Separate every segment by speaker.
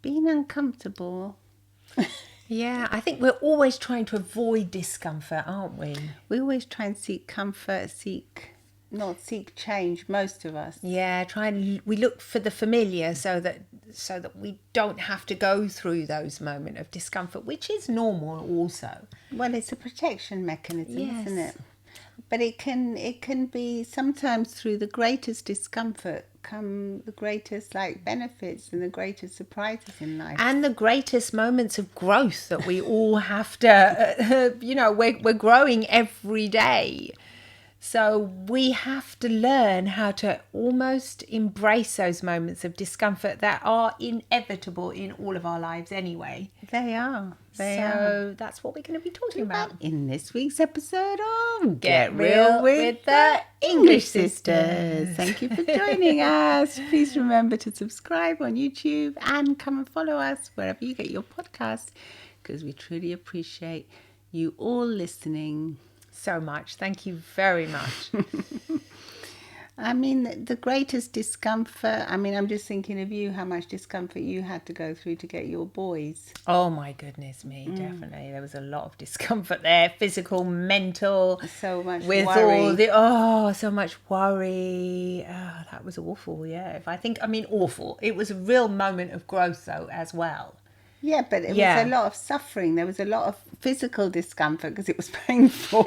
Speaker 1: been uncomfortable.
Speaker 2: Yeah, I think we're always trying to avoid discomfort, aren't we?
Speaker 1: We always try and seek comfort, not seek change, most of us.
Speaker 2: Yeah, we look for the familiar so that we don't have to go through those moments of discomfort, which is normal also.
Speaker 1: Well, it's a protection mechanism,
Speaker 2: Yes.
Speaker 1: isn't it? But it can be sometimes through the greatest discomfort come the greatest benefits and the greatest surprises in life.
Speaker 2: And the greatest moments of growth that we all have to, we're growing every day. So we have to learn how to almost embrace those moments of discomfort that are inevitable in all of our lives anyway.
Speaker 1: They are.
Speaker 2: So that's what we're going to be talking about
Speaker 1: in this week's episode of
Speaker 2: Get Real with the English Sisters.
Speaker 1: Thank you for joining us. Please remember to subscribe on YouTube and come and follow us wherever you get your podcasts, because we truly appreciate you all listening.
Speaker 2: So much. Thank you very much.
Speaker 1: I mean, the greatest discomfort, I'm just thinking of you, how much discomfort you had to go through to get your boys.
Speaker 2: Oh my goodness me, definitely. There was a lot of discomfort there, physical, mental.
Speaker 1: So much
Speaker 2: with
Speaker 1: worry.
Speaker 2: So much worry. Oh, that was awful, yeah. Awful. It was a real moment of growth though as well.
Speaker 1: Yeah, but it was a lot of suffering. There was a lot of physical discomfort because it was painful.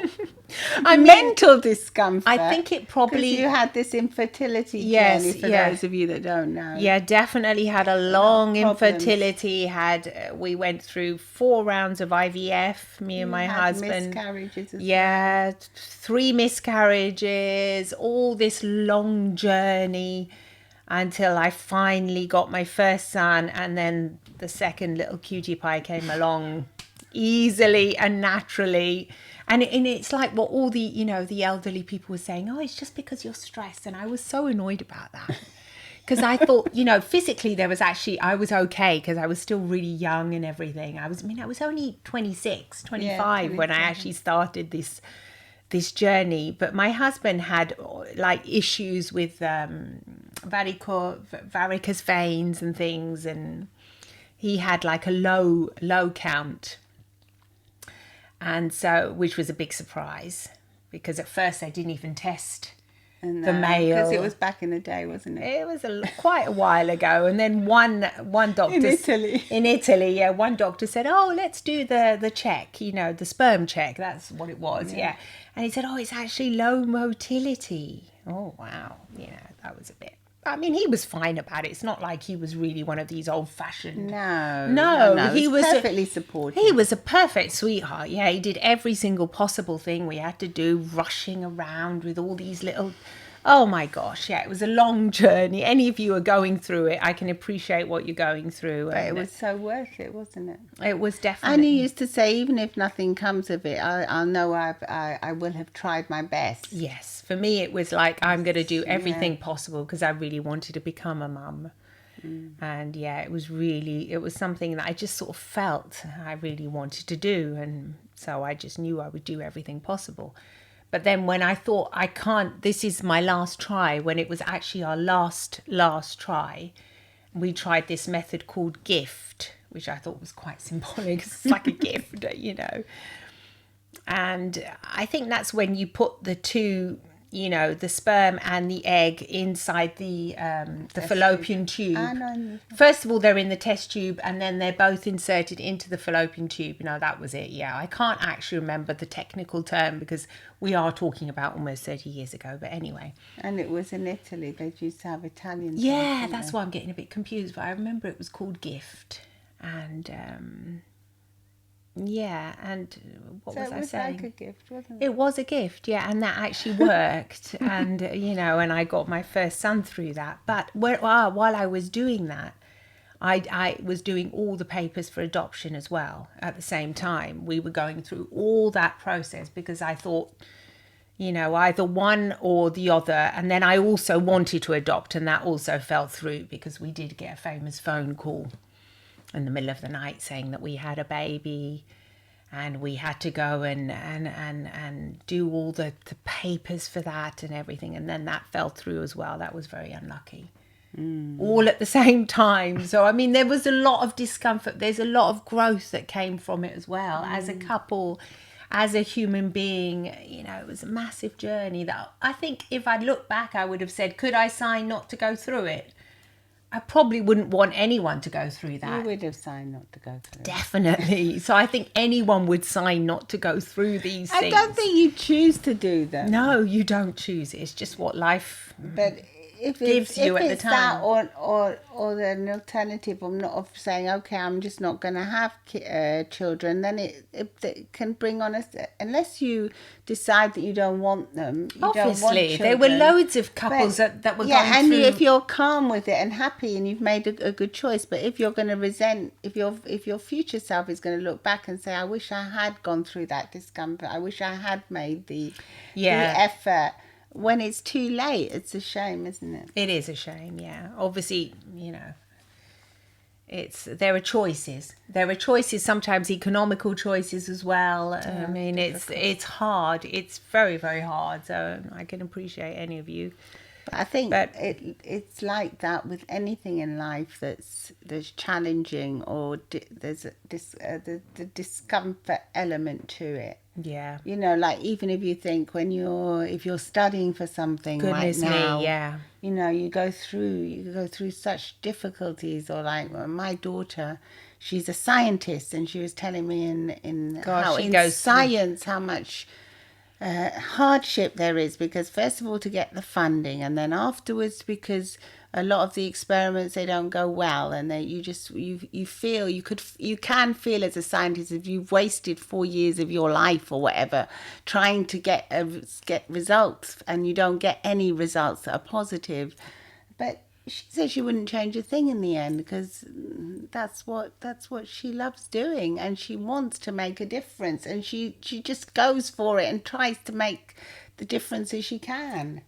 Speaker 1: Mental discomfort.
Speaker 2: I think it probably...
Speaker 1: Because you had this infertility journey, for those of you that don't know.
Speaker 2: Yeah, definitely had a long infertility. We went through 4 rounds of IVF, me and my husband.
Speaker 1: Miscarriages as
Speaker 2: well. 3 miscarriages, all this long journey until I finally got my first son, and then the second little cutie pie came along easily and naturally. And it's like what all the, the elderly people were saying, oh, it's just because you're stressed. And I was so annoyed about that. Because I thought, physically I was okay because I was still really young and everything. I was only 26, 25 when I actually started this journey. But my husband had issues with varicose veins and things, and he had a low count, and so, which was a big surprise because at first they didn't even test the male,
Speaker 1: because it was back in the day, wasn't it?
Speaker 2: It was quite a while ago. And then one doctor in Italy, one doctor said, oh, let's do the check, the sperm check. That's what it was. Yeah. And he said, oh, it's actually low motility. Oh wow, that was a bit. He was fine about it. It's not like he was really one of these old-fashioned... No.
Speaker 1: He was perfectly supportive.
Speaker 2: He was a perfect sweetheart. Yeah, he did every single possible thing we had to do, rushing around with all these little... Oh my gosh, yeah, it was a long journey. Any of you are going through it, I can appreciate what you're going through.
Speaker 1: But it was so worth it, wasn't it?
Speaker 2: It was definitely.
Speaker 1: And he used to say, even if nothing comes of it, I'll know I will have tried my best.
Speaker 2: Yes, for me it was like, I'm going to do everything possible because I really wanted to become a mum. And it was something that I just sort of felt I really wanted to do. And so I just knew I would do everything possible. But then when I thought, this is my last try, when it was actually our last try, we tried this method called GIFT, which I thought was quite symbolic. It's like a gift, And I think that's when you put the two, the sperm and the egg inside the fallopian tube. First of all, they're in the test tube, and then they're both inserted into the fallopian tube. That was it. Yeah, I can't actually remember the technical term because we are talking about almost 30 years ago. But anyway.
Speaker 1: And it was in Italy. They used to have Italian.
Speaker 2: Yeah, that's why I'm getting a bit confused. But I remember it was called GIFT. And... and what was I saying?
Speaker 1: So it was like a gift, wasn't it?
Speaker 2: It was a gift, yeah, and that actually worked. And, and I got my first son through that. But while I was doing that, I was doing all the papers for adoption as well at the same time. We were going through all that process because I thought, either one or the other. And then I also wanted to adopt, and that also fell through because we did get a famous phone call in the middle of the night saying that we had a baby, and we had to go and do all the papers for that and everything, and then that fell through as well. That was very unlucky. all at the same time. So, I mean, there was a lot of discomfort. There's a lot of growth that came from it as well. As a couple, as a human being, you know, it was a massive journey that I think if I'd looked back, I would have said, could I sign not to go through it? I probably wouldn't want anyone to go through that.
Speaker 1: You would have signed not to go through.
Speaker 2: Definitely. So I think anyone would sign not to go through these things.
Speaker 1: I don't think you choose to do them.
Speaker 2: No, you don't choose it. It's just what life
Speaker 1: But if
Speaker 2: gives you
Speaker 1: if
Speaker 2: at the
Speaker 1: it's
Speaker 2: time.
Speaker 1: that or an alternative of saying, okay, I'm just not going to have children, then it can bring on unless you decide that you don't want them. You don't want
Speaker 2: Obviously, there were
Speaker 1: children.
Speaker 2: loads of couples that were going
Speaker 1: and
Speaker 2: through.
Speaker 1: if you're calm with it and happy and you've made a good choice, but if you're going to resent, if your future self is going to look back and say, I wish I had gone through that discomfort, I wish I had made the effort. When it's too late, it's a shame, isn't it?
Speaker 2: It is a shame, yeah. Obviously, you know, there are choices. There are choices, sometimes economical choices as well. I mean, it's hard. It's very, very hard. So I can appreciate any of you.
Speaker 1: I think it's like that with anything in life that's challenging or there's the discomfort element to it.
Speaker 2: Yeah.
Speaker 1: You know, like even if you think if you're studying for something right now,
Speaker 2: yeah.
Speaker 1: You know, you go through such difficulties. Or like my daughter, she's a scientist, and she was telling me in science how much hardship there is, because first of all to get the funding, and then afterwards because a lot of the experiments, they don't go well, and you can feel as a scientist, if you've wasted 4 years of your life or whatever trying to get results, and you don't get any results that are positive. But she said she wouldn't change a thing in the end, because that's what she loves doing, and she wants to make a difference, and she just goes for it and tries to make the differences she can.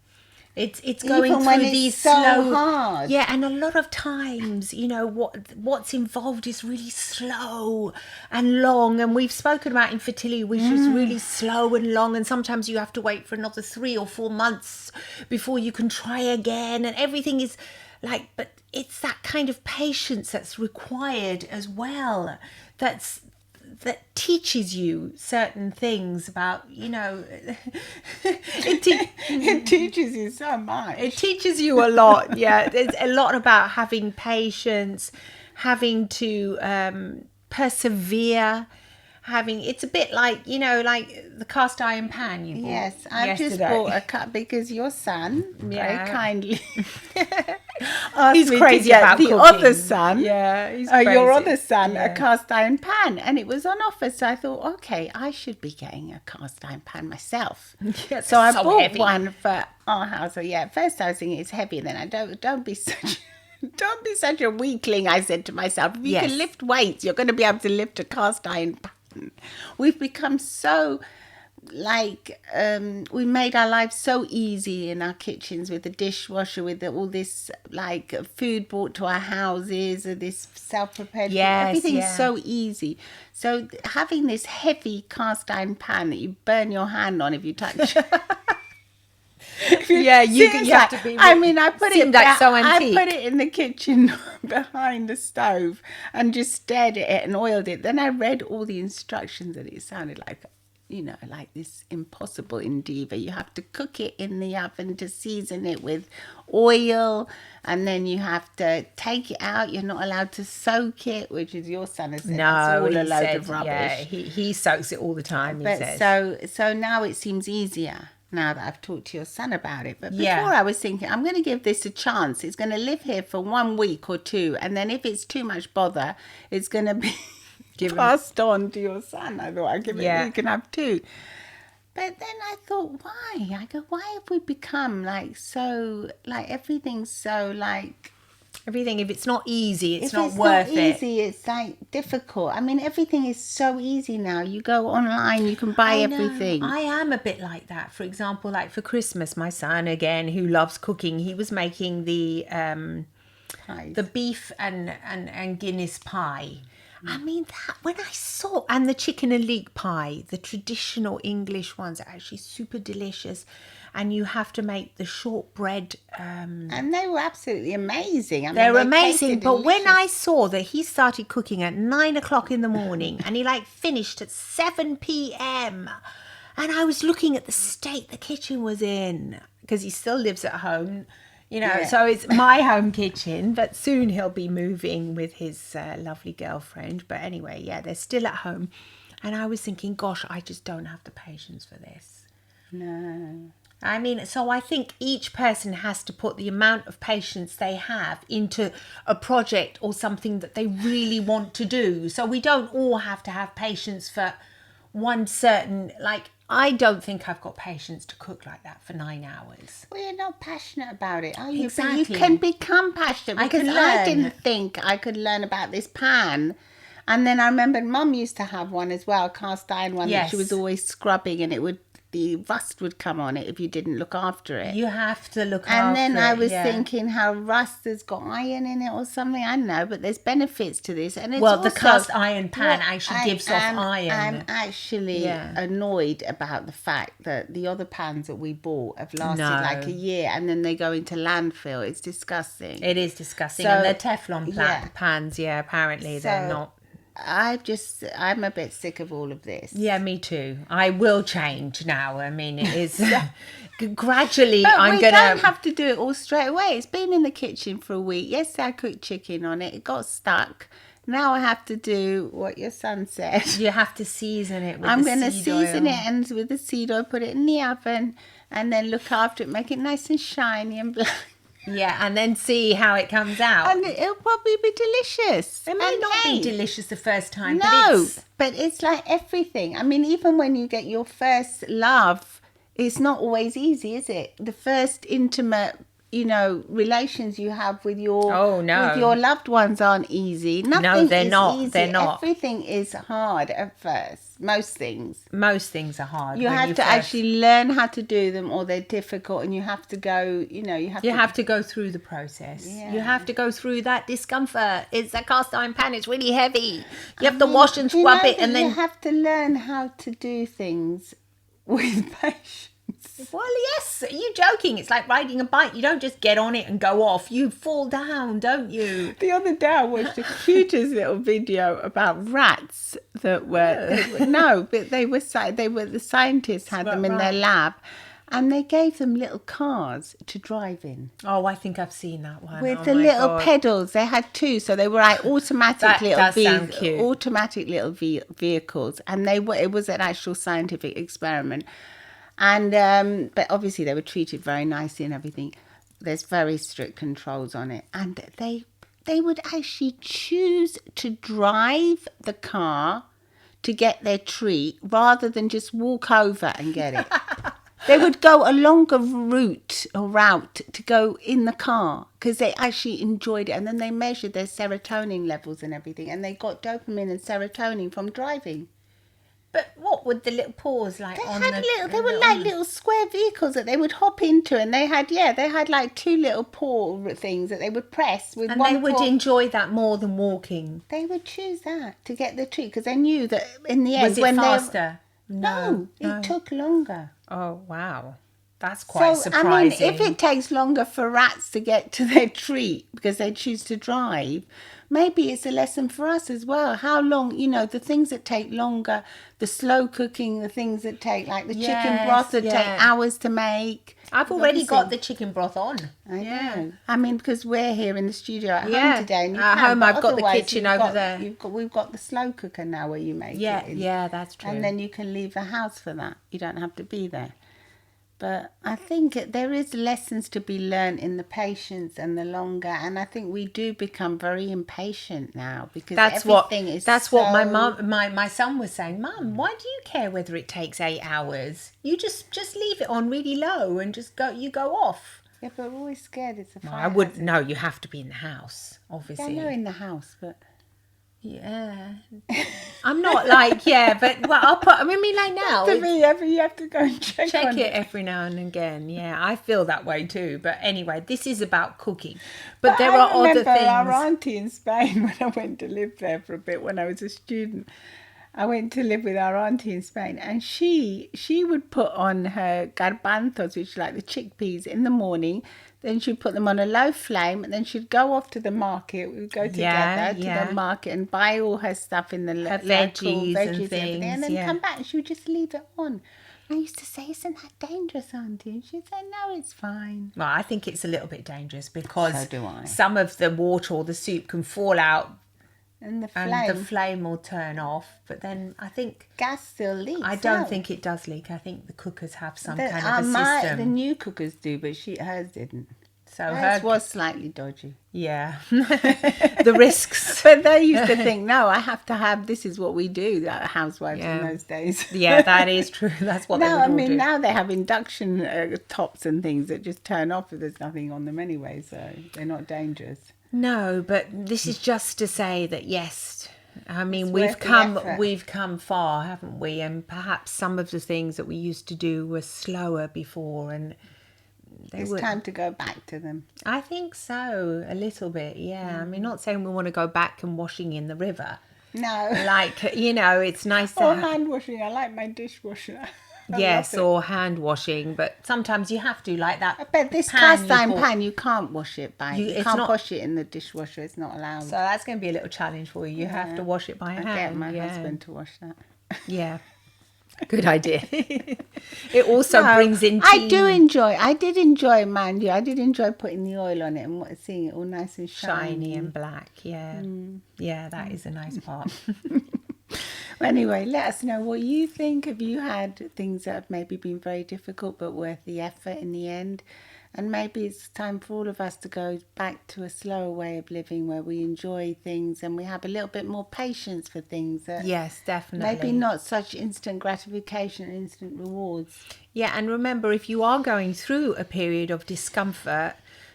Speaker 2: It's going
Speaker 1: even
Speaker 2: through
Speaker 1: when
Speaker 2: these
Speaker 1: it's so
Speaker 2: slow,
Speaker 1: hard.
Speaker 2: Yeah, and a lot of times, you know, what's involved is really slow and long. And we've spoken about infertility, which is really slow and long. And sometimes you have to wait for another 3 or 4 months before you can try again. And everything is like, but it's that kind of patience that's required as well. That teaches you certain things about, you know,
Speaker 1: it teaches you so much.
Speaker 2: It teaches you a lot. Yeah, there's a lot about having patience, having to persevere. It's a bit like, you know, like the cast iron pan you bought.
Speaker 1: Yes, I just bought a cup because your son very kindly
Speaker 2: he's crazy about
Speaker 1: the
Speaker 2: cooking.
Speaker 1: Other son.
Speaker 2: Yeah, he's crazy.
Speaker 1: Your other son, a cast iron pan, and it was on offer. So I thought, okay, I should be getting a cast iron pan myself.
Speaker 2: Yeah,
Speaker 1: so I bought
Speaker 2: heavy.
Speaker 1: one for our house. So yeah, at first I was thinking it's heavy, and then I don't be such a weakling. I said to myself, if you can lift weights, you're going to be able to lift a cast iron pan. We've become so we made our lives so easy in our kitchens, with the dishwasher, with all this like food brought to our houses, or this self-prepared food. Everything's so easy. So having this heavy cast iron pan that you burn your hand on if you touch
Speaker 2: you have to be.
Speaker 1: I mean, I put it
Speaker 2: so antique.
Speaker 1: I put it in the kitchen behind the stove and just stared at it and oiled it. Then I read all the instructions, and it sounded like, you know, like this impossible endeavor. You have to cook it in the oven to season it with oil, and then you have to take it out. You're not allowed to soak it, which is your son has said.
Speaker 2: No,
Speaker 1: it's all a load of rubbish.
Speaker 2: Yeah, he soaks it all the time. He says.
Speaker 1: So now it seems easier, now that I've talked to your son about it. But before I was thinking, I'm going to give this a chance. It's going to live here for 1 week or 2. And then if it's too much bother, it's going to be passed on to your son. I thought, you can have 2. But then I thought, why? Why have we become like so, like everything's so like...
Speaker 2: Everything, if it's not easy, it's not
Speaker 1: worth
Speaker 2: it.
Speaker 1: If it's not easy, it's like difficult. I mean, everything is so easy now. You go online, you can buy everything.
Speaker 2: I am a bit like that. For example, like for Christmas, my son, again, who loves cooking, he was making the beef and Guinness pie. I mean, that when I saw, and the chicken and leek pie, the traditional English ones are actually super delicious. And you have to make the shortbread.
Speaker 1: And they were absolutely amazing. I mean,
Speaker 2: They're
Speaker 1: they
Speaker 2: amazing.
Speaker 1: tasted
Speaker 2: But when I
Speaker 1: delicious.
Speaker 2: saw that he started cooking at 9 o'clock in the morning and he like finished at 7 p.m. and I was looking at the state the kitchen was in, because he still lives at home,
Speaker 1: Yeah.
Speaker 2: so it's my home kitchen, but soon he'll be moving with his lovely girlfriend. But anyway, yeah, they're still at home. And I was thinking, gosh, I just don't have the patience for this.
Speaker 1: No.
Speaker 2: I mean, so I think each person has to put the amount of patience they have into a project or something that they really want to do. So we don't all have to have patience for one certain, like, I don't think I've got patience to cook like that for 9 hours.
Speaker 1: Well, you're not passionate about it, are you?
Speaker 2: Exactly.
Speaker 1: But you can become passionate,
Speaker 2: I
Speaker 1: because
Speaker 2: can
Speaker 1: I
Speaker 2: learn.
Speaker 1: didn't think I could learn about this pan. And then I remembered Mum used to have one as well, cast iron one, that she was
Speaker 2: Yes.
Speaker 1: always scrubbing, and the rust would come on it if you didn't look after it.
Speaker 2: You have to look
Speaker 1: And
Speaker 2: after
Speaker 1: then I
Speaker 2: it,
Speaker 1: was
Speaker 2: yeah.
Speaker 1: thinking how rust has got iron in it or something. I don't know, but there's benefits to this. And it's
Speaker 2: Well, the
Speaker 1: also,
Speaker 2: cast iron pan
Speaker 1: well,
Speaker 2: actually gives off iron.
Speaker 1: I'm actually
Speaker 2: Yeah.
Speaker 1: annoyed about the fact that the other pans that we bought have lasted
Speaker 2: No.
Speaker 1: like a year, and then they go into landfill. It's disgusting.
Speaker 2: It is disgusting.
Speaker 1: So,
Speaker 2: and they're Teflon
Speaker 1: yeah.
Speaker 2: pans, yeah, apparently they're
Speaker 1: So,
Speaker 2: not.
Speaker 1: I'm a bit sick of all of this.
Speaker 2: Yeah, me too. I will change now. I mean, it is gradually.
Speaker 1: But
Speaker 2: I'm
Speaker 1: we
Speaker 2: gonna.
Speaker 1: don't have to do it all straight away. It's been in the kitchen for a week. Yesterday I cooked chicken on it. It got stuck. Now I have to do what your son said.
Speaker 2: You have to season it with
Speaker 1: I'm
Speaker 2: the
Speaker 1: going to
Speaker 2: seed
Speaker 1: season
Speaker 2: oil.
Speaker 1: it and with the seed oil, put it in the oven, and then look after it, make it nice and shiny and black.
Speaker 2: Yeah, and then see how it comes out.
Speaker 1: And it'll probably be delicious.
Speaker 2: It may
Speaker 1: And
Speaker 2: not
Speaker 1: hey,
Speaker 2: be delicious the first time,
Speaker 1: No,
Speaker 2: but
Speaker 1: but it's like everything. I mean, even when you get your first love, it's not always easy, is it? The first intimate, relations you have with your
Speaker 2: Oh, no.
Speaker 1: with your loved ones aren't easy. Nothing
Speaker 2: they're
Speaker 1: is
Speaker 2: not.
Speaker 1: easy.
Speaker 2: They're not.
Speaker 1: Everything is hard at first. Most things.
Speaker 2: most things are hard.
Speaker 1: You
Speaker 2: when
Speaker 1: have to
Speaker 2: first-
Speaker 1: actually learn how to do them, or they're difficult, and you have to go. You
Speaker 2: have to go through the process.
Speaker 1: Yeah.
Speaker 2: You have to go through that discomfort. It's a cast iron pan. It's really heavy. You have to
Speaker 1: mean,
Speaker 2: wash and
Speaker 1: do you
Speaker 2: scrub
Speaker 1: know
Speaker 2: it,
Speaker 1: that
Speaker 2: and then.
Speaker 1: you have to learn how to do things with patience.
Speaker 2: Well, yes. Are you joking? It's like riding a bike. You don't just get on it and go off. You fall down, don't you?
Speaker 1: The other day I watched the cutest little video about rats that but they were the scientists had them in their
Speaker 2: Right.
Speaker 1: lab, and they gave them little cars to drive in
Speaker 2: Oh, I think I've seen that one.
Speaker 1: with
Speaker 2: Oh
Speaker 1: the
Speaker 2: my
Speaker 1: little
Speaker 2: God.
Speaker 1: pedals. They had two, so they were like automatic
Speaker 2: That
Speaker 1: little
Speaker 2: does sound cute.
Speaker 1: automatic little vehicles, and it was an actual scientific experiment. And but obviously they were treated very nicely and everything. There's very strict controls on it, and they would actually choose to drive the car to get their treat rather than just walk over and get it. They would go a longer route to go in the car because they actually enjoyed it, and then they measured their serotonin levels and everything, and they got dopamine and serotonin from driving.
Speaker 2: But what would the little paws like
Speaker 1: They
Speaker 2: on
Speaker 1: had
Speaker 2: the...
Speaker 1: they were like little square vehicles that they would hop into, and they had like two little paw things that they would press with
Speaker 2: And
Speaker 1: one
Speaker 2: they would
Speaker 1: paw.
Speaker 2: enjoy that more than walking.
Speaker 1: They would choose that to get the treat because they knew that in the end,
Speaker 2: Was it
Speaker 1: when
Speaker 2: faster?
Speaker 1: no, it took longer.
Speaker 2: Oh, wow. That's quite
Speaker 1: So
Speaker 2: surprising.
Speaker 1: I mean, if it takes longer for rats to get to their treat because they choose to drive, maybe it's a lesson for us as well. How long, the things that take longer, the slow cooking, the things that take like the chicken
Speaker 2: Yes,
Speaker 1: broth that
Speaker 2: yeah.
Speaker 1: take hours to make.
Speaker 2: I've already
Speaker 1: Obviously-
Speaker 2: got the chicken broth on.
Speaker 1: I know. I mean, because we're here in the studio at
Speaker 2: Yeah.
Speaker 1: home today, and you
Speaker 2: At
Speaker 1: can,
Speaker 2: home,
Speaker 1: but
Speaker 2: I've got the
Speaker 1: otherwise
Speaker 2: kitchen
Speaker 1: you've
Speaker 2: over
Speaker 1: got-
Speaker 2: there.
Speaker 1: We've got the slow cooker now where you make it. in.
Speaker 2: Yeah, that's true.
Speaker 1: And then you can leave the house for that. You don't have to be there. But I think there is lessons to be learned in the patience and the longer. And I think we do become very impatient now because
Speaker 2: That's what
Speaker 1: everything is
Speaker 2: what my
Speaker 1: so-
Speaker 2: mum, my son was saying. Mum, why do you care whether it takes 8 hours? You just leave it on really low and you go off.
Speaker 1: Yeah, but we're always scared it's a fire.
Speaker 2: I wouldn't. No, you have to be in the house,
Speaker 1: Yeah, I
Speaker 2: obviously.
Speaker 1: know in the house, but
Speaker 2: Yeah. I'm not like, yeah, but well, I'll put, I mean, like now,
Speaker 1: To me, you have to go and check
Speaker 2: check
Speaker 1: on
Speaker 2: it every now and again. Yeah, I feel that way too. But anyway, this is about cooking. But
Speaker 1: But
Speaker 2: there
Speaker 1: I
Speaker 2: are other
Speaker 1: remember our
Speaker 2: things.
Speaker 1: auntie in Spain when I went to live there for a bit when I was a student. I went to live with our auntie in Spain, and she would put on her garbanzos, which are like the chickpeas, in the morning. Then she'd put them on a low flame, and then she'd go off to the market. We would go
Speaker 2: Yeah,
Speaker 1: together to the
Speaker 2: yeah.
Speaker 1: market and buy all her stuff in the
Speaker 2: Her
Speaker 1: local
Speaker 2: veggies and
Speaker 1: veggies and everything, and
Speaker 2: things.
Speaker 1: then
Speaker 2: Yeah.
Speaker 1: come back and she would just leave it on. I used to say, "Isn't that dangerous, auntie?" And she'd say, "No, it's fine."
Speaker 2: Well, I think it's a little bit dangerous because
Speaker 1: So do I.
Speaker 2: some of the water or the soup can fall out
Speaker 1: And the
Speaker 2: and the
Speaker 1: flame,
Speaker 2: flame will turn off. But then I think,
Speaker 1: gas still leaks.
Speaker 2: I don't
Speaker 1: out.
Speaker 2: think it does leak. I think the cookers have some
Speaker 1: The,
Speaker 2: kind of a system.
Speaker 1: the new cookers do, but hers didn't.
Speaker 2: So
Speaker 1: Hers
Speaker 2: her,
Speaker 1: was slightly dodgy.
Speaker 2: yeah, the risks.
Speaker 1: But they used to think, no, I have to have, this is what we do, housewives in
Speaker 2: Yeah.
Speaker 1: those days.
Speaker 2: Yeah, that is true. That's what they
Speaker 1: No,
Speaker 2: would
Speaker 1: I
Speaker 2: all
Speaker 1: mean,
Speaker 2: do.
Speaker 1: now they have induction tops and things that just turn off if there's nothing on them anyway, so they're not dangerous.
Speaker 2: No, but this is just to say that yes, I mean
Speaker 1: It's
Speaker 2: we've
Speaker 1: worth the
Speaker 2: come
Speaker 1: effort.
Speaker 2: we've come far, haven't we? And perhaps some of the things that we used to do were slower before, and they
Speaker 1: It's
Speaker 2: were.
Speaker 1: time to go back to them.
Speaker 2: I think so, a little bit. Yeah, I mean, not saying we want to go back and washing in the river.
Speaker 1: No.
Speaker 2: Like it's nice to
Speaker 1: Or
Speaker 2: have.
Speaker 1: hand washing. I like my dishwasher. I
Speaker 2: Yes,
Speaker 1: love it.
Speaker 2: or hand washing, but sometimes you have to, like that.
Speaker 1: But this
Speaker 2: pan
Speaker 1: cast
Speaker 2: you
Speaker 1: iron
Speaker 2: bought-
Speaker 1: pan, you can't wash it by. You
Speaker 2: it's
Speaker 1: can't
Speaker 2: not-
Speaker 1: wash it in the dishwasher. It's not allowed.
Speaker 2: So that's going to be a little challenge for you. You have to wash it by
Speaker 1: I
Speaker 2: hand.
Speaker 1: get my
Speaker 2: yeah.
Speaker 1: husband to wash that.
Speaker 2: Yeah. Good idea. It also
Speaker 1: No,
Speaker 2: brings in
Speaker 1: I did enjoy, mind you, I did enjoy putting the oil on it and seeing it all nice and
Speaker 2: shiny and black. Yeah. Yeah, that is a nice part.
Speaker 1: Anyway, let us know what you think. Have you had things that have maybe been very difficult but worth the effort in the end? And maybe it's time for all of us to go back to a slower way of living where we enjoy things and we have a little bit more patience for things. That
Speaker 2: Yes, definitely.
Speaker 1: maybe not such instant gratification and instant rewards.
Speaker 2: Yeah, and remember, if you are going through a period of discomfort,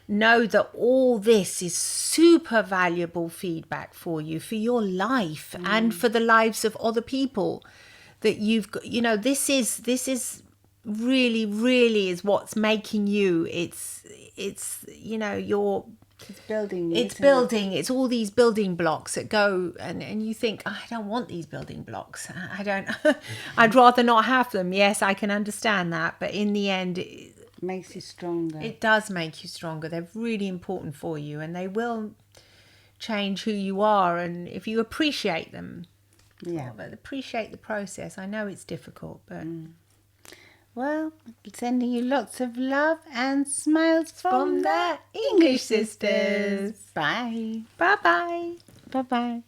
Speaker 2: know that all this is super valuable feedback for you, for your life and for the lives of other people that you've got. This is really, really is what's making you. It's your.
Speaker 1: It's building you.
Speaker 2: It's
Speaker 1: isn't it?
Speaker 2: building. It's all these building blocks that go, and you think, I don't want these building blocks. I don't. I'd rather not have them. Yes, I can understand that, but in the end,
Speaker 1: Makes you stronger.
Speaker 2: it does make you stronger. They're really important for you, and they will change who you are. And if you appreciate them,
Speaker 1: Yeah.
Speaker 2: but appreciate the process. I know it's difficult, but
Speaker 1: Well, sending you lots of love and smiles from the English sisters. Bye.
Speaker 2: bye bye.
Speaker 1: Bye-bye.